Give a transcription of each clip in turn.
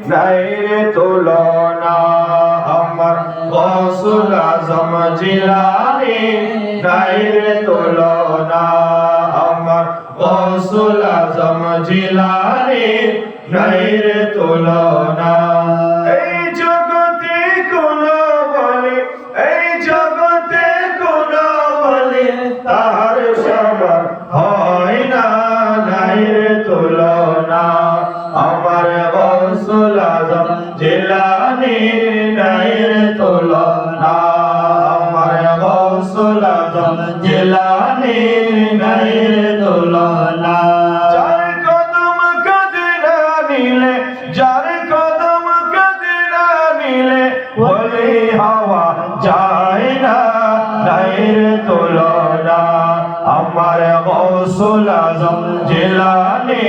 নাই রে তুলনা আমার গৌসুল আজম জিলানী নাই রে তুলনা আমার গৌসুল আজম জিলানী নাই রে তুলনা এই জগতে কোনো বলে এই জগতে কোনো বলে তার সমান হয় না নাই রে তুলনা আমার গৌসুল আজম জিলানী নাই রে তুলনা আমার গৌসুল আজম জিলানী নাই রে তুলনা যার কদম কাঁদে না নিলে যার কদম কাঁদে না নিলে বলে হাওয়া যায় না নাই রে তুলনা আমার গৌসুল আজম জিলানী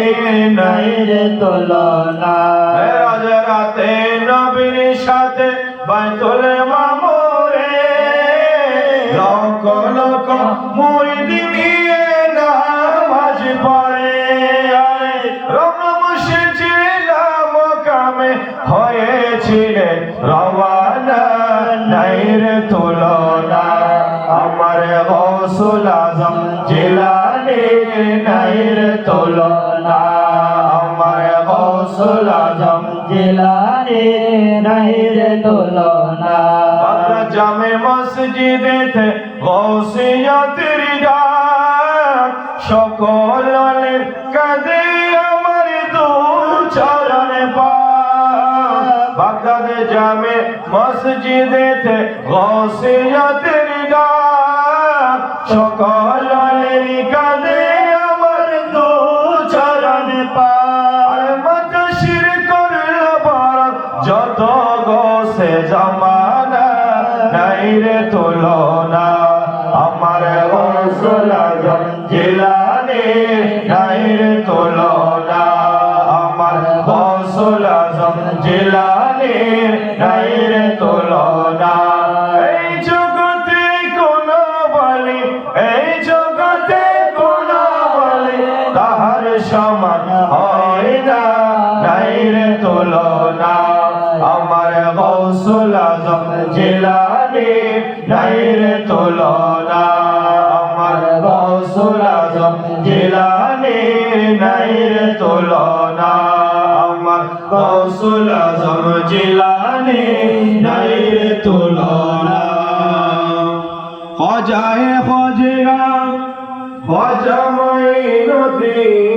নাই রে তুলনা রাতে নবীর সাথে বাইতুল মামুরে লক্ষ লক্ষ মুরিদ নিয়ে নামাজ পড়ে রমমুশে জেলা মোকামে হয়েছিলেন রওয়ানা নাই রে তুলনা আমার গৌসুল আজম জিলানী নাই রে তুলনা আমার গৌসুল আজম জিলানী নাই রে তুলনা জামে মসজিদেতে গৌসিয়তের ডাক সকল কাঁদে আমার দু চরণে পাক বাগদাদ জামে মসজিদেতে গৌসিয়তের ডাক সকল কাঁদে আমার দু চরণে পাক মত শির করল বরং যত গোসে জামানা নাই রে তুলনা আমার গৌসুল আজম জিলানী নাই রে তুলনা আমার গৌসুল আজম জিলানী নাই রে তুলনা এই জগতে কোন বলে এই জগতে কোন বলে তাহার সমান হয় না নাই রে তুলনা আমার গৌসুল আজম জিলানী নাই রে তুলনা আমার গৌসুল আজম জিলানী নাই রে তুলনা আমার গৌসুল আজম জিলানী নাই রে তুলনা খোজায়ে খোজা খোজা মঈনুদ্দিন